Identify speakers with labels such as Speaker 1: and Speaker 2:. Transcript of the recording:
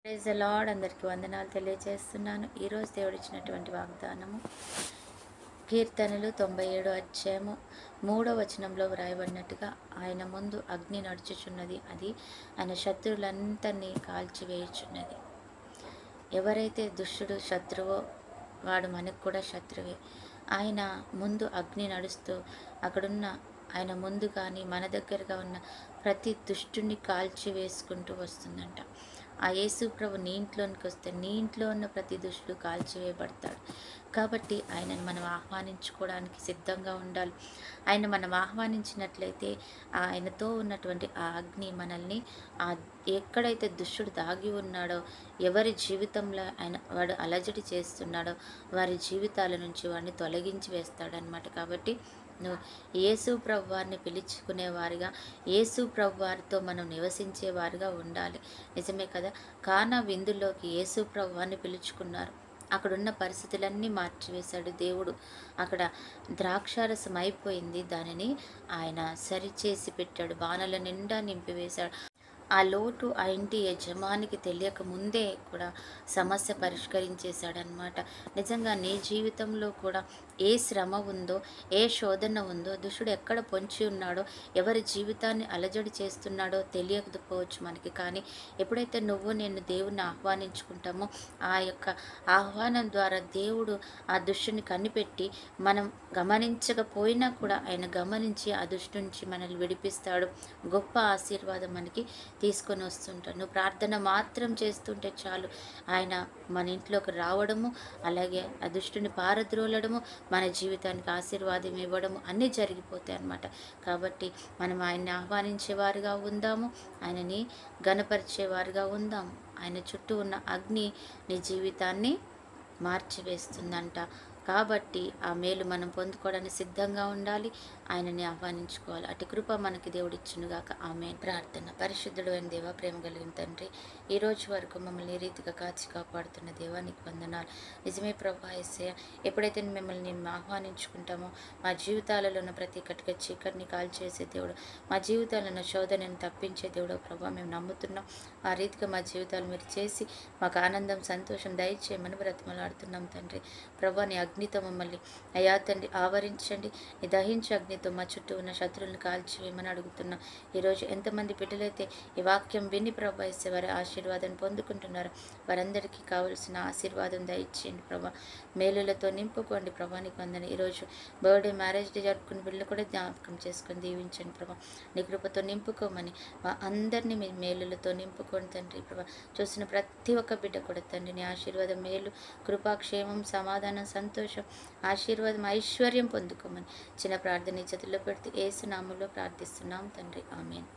Speaker 1: Praise the lord. అందరికీ వందనాలు తెలియజేస్తున్నాను. ఈరోజు దేవుడు ఇచ్చినటువంటి వాగ్దానము కీర్తనలు 97 అధ్యాయము 3వ వచనంలో వ్రాయబడినట్టుగా ఆయన ముందు అగ్ని నడుచుచున్నది, అది ఆయన శత్రువులందరినీ కాల్చివేయుచున్నది. ఎవరైతే దుష్టుడు శత్రువో వాడు మనకు కూడా శత్రువే. ఆయన ముందు అగ్ని నడుస్తూ అక్కడున్న ఆయన ముందు కానీ మన దగ్గరగా ఉన్న ప్రతి దుష్టుని కాల్చి వేసుకుంటూ వస్తుందంట. ఆ యేసు ప్రభు నీ ఇంట్లోనికి వస్తే నీ ఇంట్లో ఉన్న ప్రతి దుష్టుడు కాల్చివేయబడతాడు. కాబట్టి ఆయనను మనం ఆహ్వానించుకోవడానికి సిద్ధంగా ఉండాలి. ఆయన మనం ఆహ్వానించినట్లయితే ఆయనతో ఉన్నటువంటి ఆ అగ్ని మనల్ని ఎక్కడైతే దుష్టుడు దాగి ఉన్నాడో, ఎవరి జీవితంలో వాడు అలజడి చేస్తున్నాడో వారి జీవితాల నుంచి వాడిని తొలగించి వేస్తాడనమాట. కాబట్టి నువ్వు యేసు ప్రభువారిని పిలుచుకునేవారిగా, యేసు ప్రభువారితో మనం నివసించేవారిగా ఉండాలి. నిజమే కదా, కానా విందులోకి యేసు ప్రభువారిని పిలుచుకున్నారు. అక్కడున్న పరిస్థితులన్నీ మార్చివేశాడు దేవుడు. అక్కడ ద్రాక్షారసం అయిపోయింది, దానిని ఆయన సరిచేసి పెట్టాడు, బాణల నిండా నింపివేశాడు. ఆ లోటు ఆ ఇంటి యజమానికి తెలియక ముందే కూడా సమస్య పరిష్కరించేశాడనమాట. నిజంగా నీ జీవితంలో కూడా ఏ శ్రమ ఉందో, ఏ శోధన ఉందో, దుష్టుడు ఎక్కడ పొంచి ఉన్నాడో, ఎవరి జీవితాన్ని అలజడి చేస్తున్నాడో తెలియకపోవచ్చు మనకి. కానీ ఎప్పుడైతే నేను దేవుణ్ణి ఆహ్వానించుకుంటామో ఆ యొక్క ఆహ్వానం ద్వారా దేవుడు ఆ దుష్టుని కనిపెట్టి మనం గమనించకపోయినా కూడా ఆయన గమనించి ఆ దుష్టు నుంచి మనల్ని విడిపిస్తాడు. గొప్ప ఆశీర్వాదం మనకి తీసుకొని వస్తుంటాడు. నువ్వు ప్రార్థన మాత్రం చేస్తుంటే చాలు, ఆయన మన ఇంట్లోకి రావడము, అలాగే ఆ దుష్టుని పారద్రోలడము, మన జీవితానికి ఆశీర్వాదం ఇవ్వడము అన్నీ జరిగిపోతాయి అన్నమాట. కాబట్టి మనం ఆయన్ని ఆహ్వానించేవారుగా ఉందాము, ఆయనని గణపరిచేవారుగా ఉందాము. ఆయన చుట్టూ ఉన్న అగ్ని నీ జీవితాన్ని మార్చివేస్తుందంట. కాబట్టి ఆ మేలు మనం పొందుకోవడానికి సిద్ధంగా ఉండాలి, ఆయనని ఆహ్వానించుకోవాలి. అటు కృప మనకి దేవుడిచ్చునుగాక. ఆమేన్. ప్రార్థన. పరిశుద్ధుడు అయిన దేవా, ప్రేమ కలిగిన తండ్రి, ఈ రోజు వరకు మమ్మల్ని ఈ రీతిగా కాచి కాపాడుతున్న దేవానికి వందనాలు. నిజమే ప్రభా యేసయ్య, ఎప్పుడైతే మిమ్మల్ని మేము ఆహ్వానించుకుంటామో మా జీవితాలలో ఉన్న ప్రతి కటిక చీకటిని కాల్చేసే దేవుడు, మా జీవితాలను శోధనను తప్పించే దేవుడు ప్రభా, మేము నమ్ముతున్నాం. ఆ రీతిగా మా జీవితాలు మీరు చేసి మాకు ఆనందం, సంతోషం దయచేయమని బ్రతిమలాడుతున్నాం తండ్రి. ప్రభా, నీ అగ్నితో మమ్మల్ని అయా తండ్రి ఆవరించండి. నీ దహించే అగ్నితో మా చుట్టూ ఉన్న శత్రువులను కాల్చివేయమని అడుగుతున్నాం. ఈరోజు ఎంతమంది బిడ్డలైతే ఈ వాక్యం విని ప్రభా ఇస్తే వారి ఆశీర్వాదాన్ని పొందుకుంటున్నారు, వారందరికీ కావలసిన ఆశీర్వాదం దయచేయండి ప్రభా. మేలులతో నింపుకోండి ప్రభా. నీకు వందన. ఈరోజు బర్త్డే, మ్యారేజ్ డే జరుపుకున్న బిడ్డలు కూడా జ్ఞాపకం చేసుకొని దీవించండి ప్రభా. నీ కృపతో నింపుకోమని మా అందరినీ మీ మేలులతో నింపుకోండి తండ్రి ప్రభా. చూసిన ప్రతి ఒక్క బిడ్డ కూడా తండ్రి నీ ఆశీర్వాదం, మేలు, కృపాక్షేమం, సమాధానం, సంతోషం, ఆశీర్వాదం, ఐశ్వర్యం పొందుకోమని చిన్న ప్రార్థన చేతుల్లో పెడితే యేసు నామములో ప్రార్థిస్తున్నాం తండ్రి. ఆమేన్.